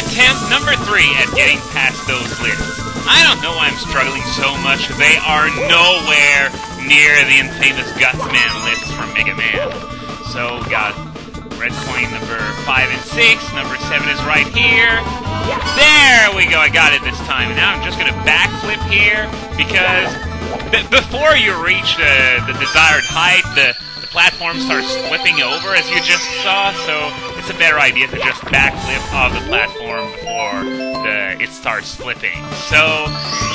Attempt number 3 at getting past those lists. I don't know why I'm struggling so much. They are nowhere near the infamous Gutsman lists from Mega Man. So, got red coin number 5 and 6. Number 7 is right here. There we go. I got it this time. And now I'm just going to backflip here because before you reach the desired height, the platform starts flipping over, as you just saw, so it's a better idea to just backflip off the platform before it starts flipping. So,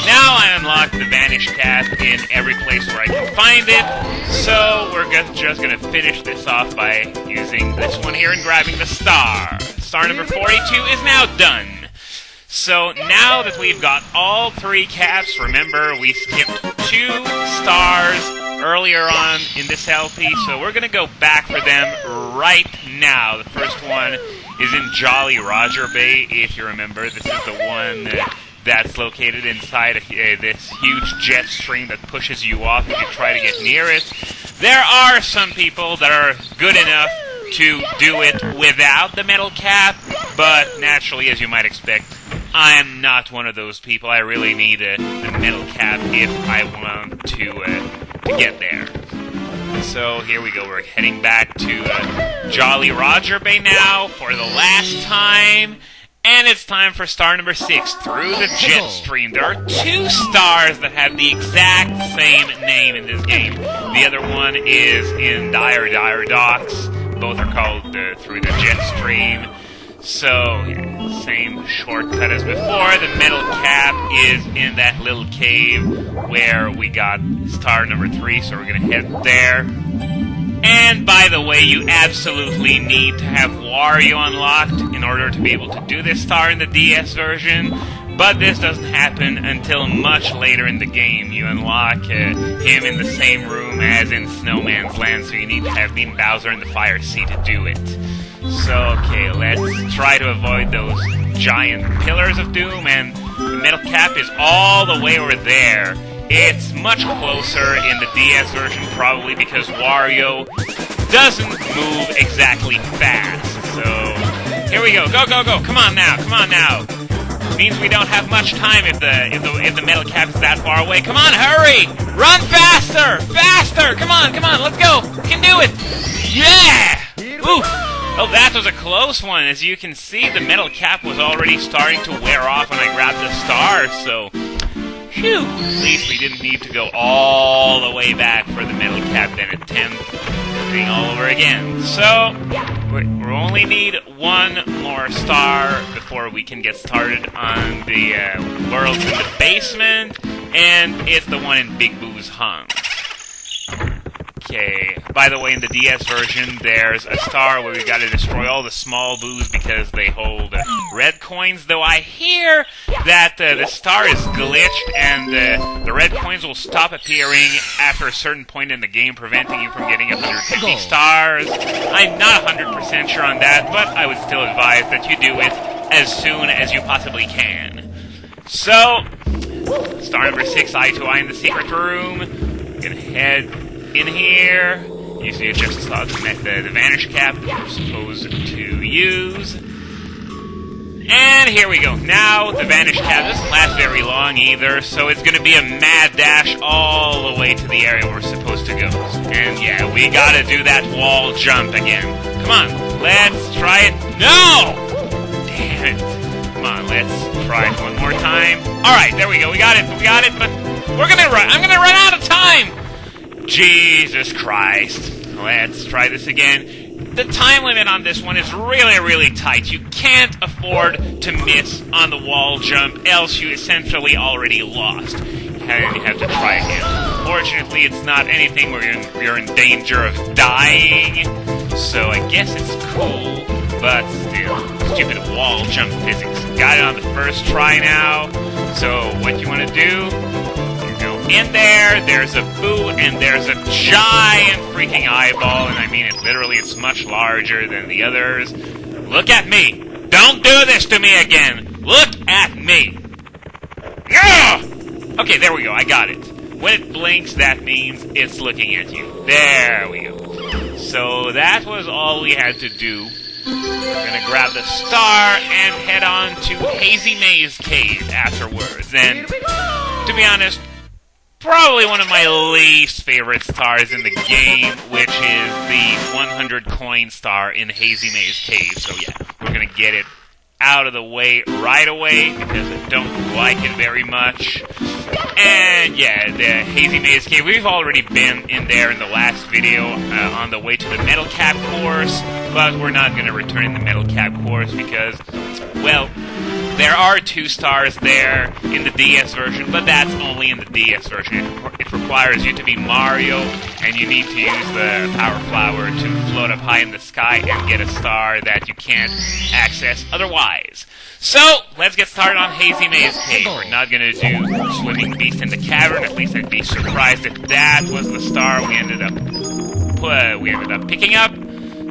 now I unlock the Vanish Cap in every place where I can find it, so we're just going to finish this off by using this one here and grabbing the star. Star number 42 is now done. So, now that we've got all 3 caps, remember, we skipped 2 stars earlier on in this LP, so we're going to go back for them right now. The first one is in Jolly Roger Bay, if you remember. This is the one that's located inside this huge jet stream that pushes you off if you try to get near it. There are some people that are good enough to do it without the metal cap, but naturally, as you might expect, I am not one of those people. I really need the metal cap if I want to get there. So here we go. We're heading back to Jolly Roger Bay now for the last time. And it's time for star number 6, through the jet stream. There are 2 stars that have the exact same name in this game. The other one is in Dire Docks. Both are called through the jet stream. So, yeah, same shortcut as before. The metal cap is in that little cave where we got star number 3, so we're going to head there. And, by the way, you absolutely need to have Wario unlocked in order to be able to do this star in the DS version. But this doesn't happen until much later in the game. You unlock him in the same room as in Snowman's Land, so you need to have Bean Bowser in the Fire Sea to do it. So, okay, let's try to avoid those giant pillars of doom, and the metal cap is all the way over there. It's much closer in the DS version, probably because Wario doesn't move exactly fast. So, here we go. Go, go, go. Come on now. Come on now. Means we don't have much time if the metal cap is that far away. Come on, hurry! Run faster! Faster! Come on, let's go! We can do it! Yeah! Oof! Oh, that was a close one. As you can see, the metal cap was already starting to wear off when I grabbed the star, so... Phew! At least we didn't need to go all the way back for the metal cap then attempt everything all over again. So, we only need 1 more star before we can get started on the worlds in the basement, and it's the one in Big Boo's Hunt. Okay, by the way, in the DS version, there's a star where we gotta destroy all the small boos because they hold red coins, though I hear that the star is glitched and the red coins will stop appearing after a certain point in the game, preventing you from getting 150 stars. I'm not 100% sure on that, but I would still advise that you do it as soon as you possibly can. So, star number 6, eye to eye in the secret room. We're gonna head in here. You just saw the Vanish Cap that you're supposed to use. And here we go. Now, the Vanish Cap doesn't last very long either, so it's going to be a mad dash all the way to the area we're supposed to go. And yeah, we gotta do that wall jump again. Come on, let's try it. No! Damn it. Come on, let's try it one more time. Alright, there we go. We got it, but we're gonna run. I'm gonna run out of time! Jesus Christ. Let's try this again. The time limit on this one is really, really tight. You can't afford to miss on the wall jump, else you essentially already lost. And you have to try again. Fortunately, it's not anything where you're in danger of dying, so I guess it's cool, but still, stupid wall jump physics. Got it on the first try now, so what you want to do... In there's a boo, and there's a giant freaking eyeball, and I mean it literally, it's much larger than the others. Look at me! Don't do this to me again! Look at me! Yeah! Okay, there we go, I got it. When it blinks, that means it's looking at you. There we go. So that was all we had to do We're gonna grab the star and head on to Hazy Maze Cave afterwards. And to be honest, probably one of my least favorite stars in the game, which is the 100 coin star in Hazy Maze Cave. So yeah, we're gonna get it out of the way right away because I don't like it very much. And yeah, the Hazy Maze Cave, we've already been in there in the last video on the way to the Metal Cap course, but we're not going to return in the Metal Cap course because, well, there are 2 stars there in the DS version, but that's only in the DS version. It requires you to be Mario, and you need to use the Power Flower to float up high in the sky and get a star that you can't access otherwise. So, let's get started on Hazy Maze Cave. We're not going to do Swimming Beast in the Cavern. At least I'd be surprised if that was the star we ended up picking up.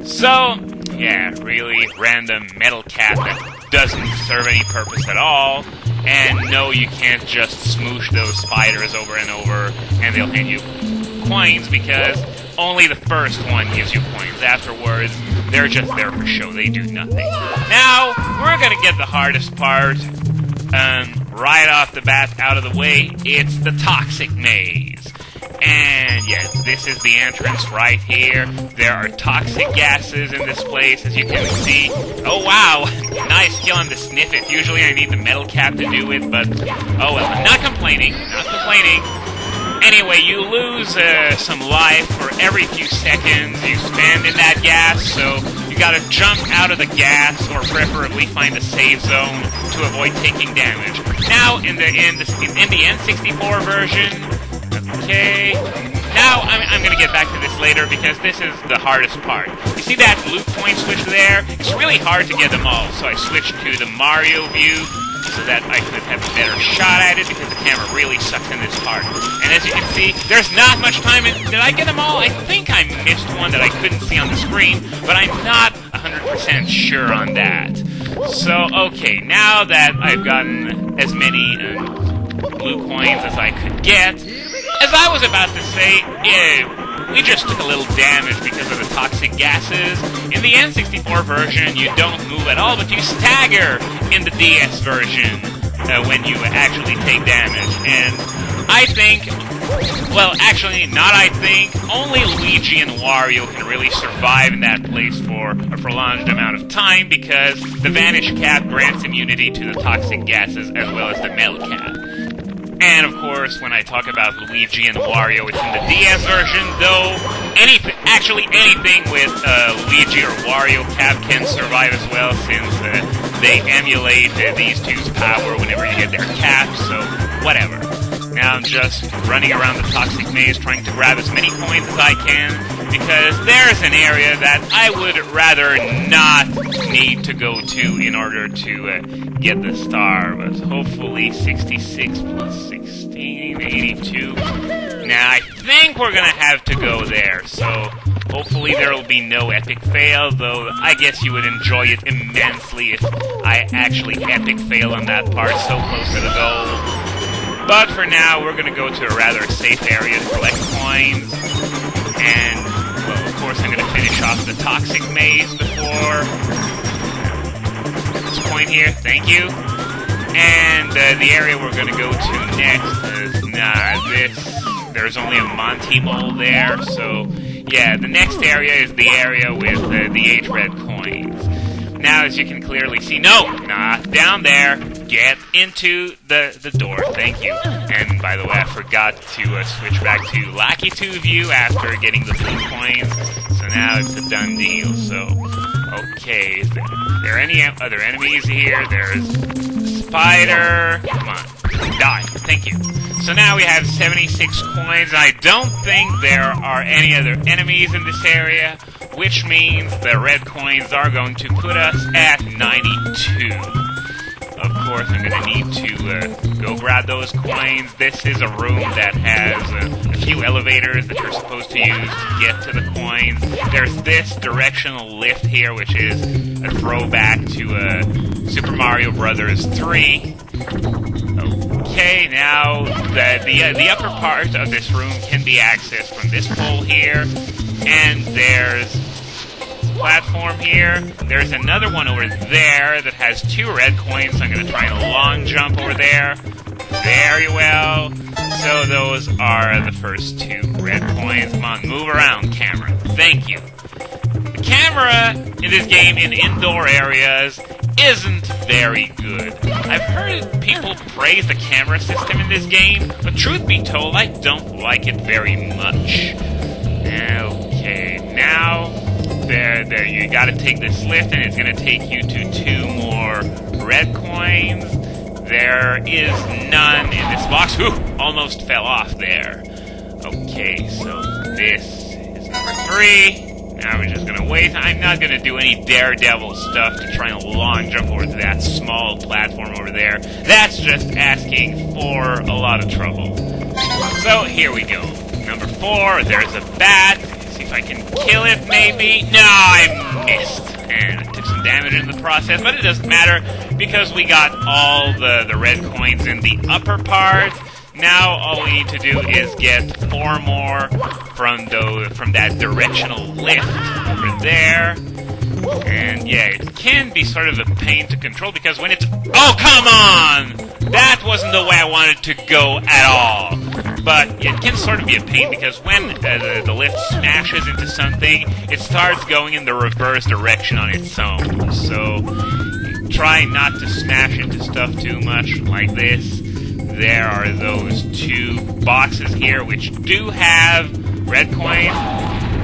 So, yeah, really random metal cap that doesn't serve any purpose at all. And no, you can't just smoosh those spiders over and over and they'll hand you coins because only the first one gives you coins. Afterwards, they're just there for show. They do nothing. Now, we're gonna get the hardest part right off the bat out of the way. It's the Toxic Maze. And yes, this is the entrance right here. There are toxic gases in this place, as you can see. Oh wow, nice skill on the sniff it. Usually I need the metal cap to do it, but oh well. I'm not complaining, not complaining. Anyway, you lose some life for every few seconds you spend in that gas, so you gotta jump out of the gas or preferably find a safe zone to avoid taking damage. Now, in the N64 version, okay, now I'm gonna get back to this later because this is the hardest part. You see that blue point switch there? It's really hard to get them all, so I switched to the Mario view so that I could have a better shot at it because the camera really sucks in this part. And as you can see, there's not much time. Did I get them all? I think I missed one that I couldn't see on the screen, but I'm not 100% sure on that. So, okay, now that I've gotten as many blue coins as I could get, as I was about to say, we just took a little damage because of the toxic gases. In the N64 version, you don't move at all, but you stagger in the DS version when you actually take damage. And I think, well, actually, not I think, only Luigi and Wario can really survive in that place for a prolonged amount of time because the Vanish Cap grants immunity to the toxic gases as well as the Metal Cap. And, of course, when I talk about Luigi and Wario, it's in the DS version, though anything with Luigi or Wario cap can survive as well, since they emulate these two's power whenever you get their caps, so whatever. Now I'm just running around the Toxic Maze trying to grab as many coins as I can, because there's an area that I would rather not need to go to in order to get the star, but hopefully 66 plus 16, 82. Now I think we're gonna have to go there, so hopefully there will be no epic fail, though I guess you would enjoy it immensely if I actually epic fail on that part so close to the goal. But for now, we're going to go to a rather safe area to collect coins. And, well, of course, I'm going to finish off the Toxic Maze before this point here. Thank you. And the area we're going to go to next is, there's only a Monty Mole there. So, yeah, the next area is the area with the 8 red coins. Now, as you can clearly see, no, not down there. Get into the door. Thank you. And by the way, I forgot to switch back to Lucky 2 view after getting the blue coins. So now it's a done deal. So, okay. Is there any other enemies here? There's the spider. Come on. Die. Thank you. So now we have 76 coins. I don't think there are any other enemies in this area, which means the red coins are going to put us at 92. Of course, I'm going to need to go grab those coins. This is a room that has a few elevators that you're supposed to use to get to the coins. There's this directional lift here, which is a throwback to Super Mario Bros. 3. Okay, now the upper part of this room can be accessed from this pole here, and there's platform here. There's another one over there that has 2 red coins, so I'm going to try and long jump over there. Very well. So those are the first 2 red coins. Come on, move around, camera. Thank you. The camera in this game in indoor areas isn't very good. I've heard people praise the camera system in this game, but truth be told, I don't like it very much. Okay, now, there, you gotta take this lift, and it's gonna take you to 2 more red coins. There is none in this box. Ooh, almost fell off there. Okay, so this is number 3. Now we're just gonna wait. I'm not gonna do any daredevil stuff to try and long jump over to that small platform over there. That's just asking for a lot of trouble. So here we go. Number 4, there's a bat. See if I can kill it, maybe. No, I missed. And I took some damage in the process, but it doesn't matter because we got all the red coins in the upper part. Now all we need to do is get 4 more from that directional lift over there. And yeah, it can be sort of a pain to control because when it's... Oh, come on! That wasn't the way I wanted to go at all. But it can sort of be a pain because when the lift smashes into something, it starts going in the reverse direction on its own. So try not to smash into stuff too much like this. There are those 2 boxes here which do have red coins.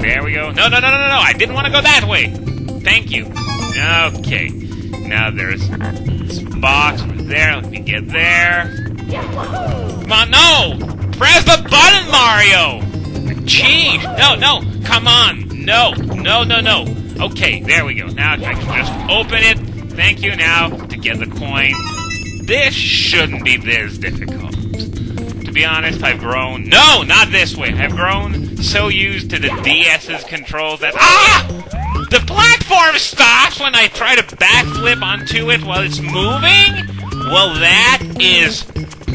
There we go. No, I didn't want to go that way. Thank you. Okay. Now there's this box over there. Let me get there. Come on, no! Press the button, Mario! Cheat! No, come on! No. Okay, there we go. Now I can just open it. Thank you. Now, to get the coin. This shouldn't be this difficult. To be honest, I've grown... No, not this way. I've grown so used to the DS's controls that... Ah! The platform stops when I try to backflip onto it while it's moving? Well, that is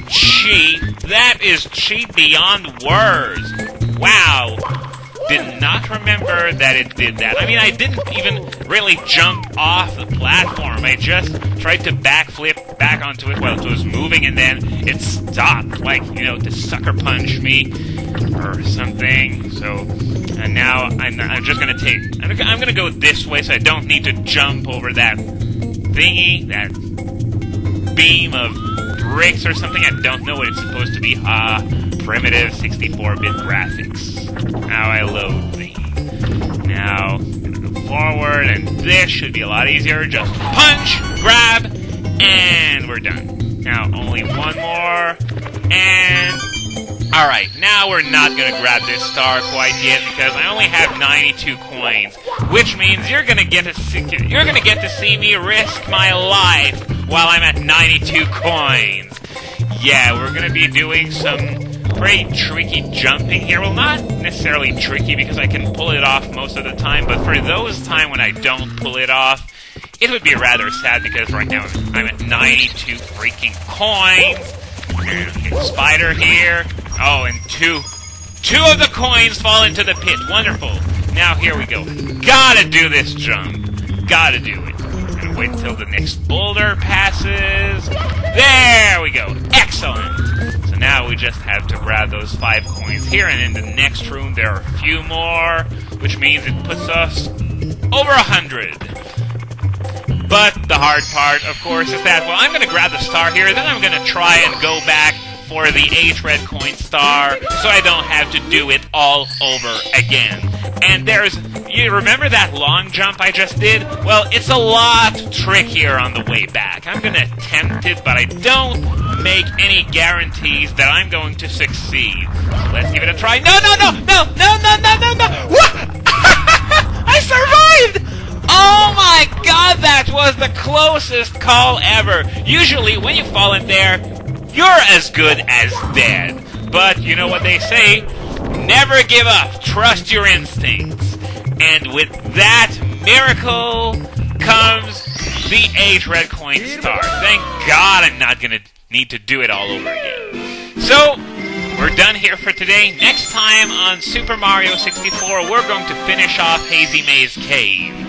cheat. That is cheat beyond words. Wow. Did not remember that it did that. I mean, I didn't even really jump off the platform. I just tried to backflip back onto it while it was moving, and then it stopped, like, to sucker punch me or something. So, and now I'm just gonna I'm gonna go this way so I don't need to jump over that thingy, that beam of bricks or something. I don't know what it's supposed to be. Primitive 64-bit graphics. Now I load these. Now, I'm gonna go forward, and this should be a lot easier. Just punch, grab, and we're done. Now, only 1 more, and... Alright, now we're not gonna grab this star quite yet, because I only have 92 coins, which means you're gonna get to see me risk my life while I'm at 92 coins. Yeah, we're gonna be doing some pretty tricky jumping here. Well, not necessarily tricky because I can pull it off most of the time, but for those times when I don't pull it off, it would be rather sad because right now I'm at 92 freaking coins. And spider here. Oh, and two of the coins fall into the pit. Wonderful. Now here we go. Gotta do this jump. Gotta do it. And wait until the next boulder passes. There we go. Excellent. So now we just have to grab those 5 coins here, and in the next room there are a few more, which means it puts us over 100. But the hard part, of course, is that, well, I'm going to grab the star here, then I'm going to try and go back for the 8 red coin star, so I don't have to do it all over again. And you remember that long jump I just did? Well, it's a lot trickier on the way back. I'm going to attempt it, but I don't make any guarantees that I'm going to succeed. So let's give it a try. No! I survived! Oh my god, that was the closest call ever. Usually, when you fall in there, you're as good as dead. But you know what they say? Never give up. Trust your instincts. And with that miracle comes the 8 red coin star. Thank God I'm not going to need to do it all over again. So, we're done here for today. Next time on Super Mario 64, we're going to finish off Hazy Maze Cave.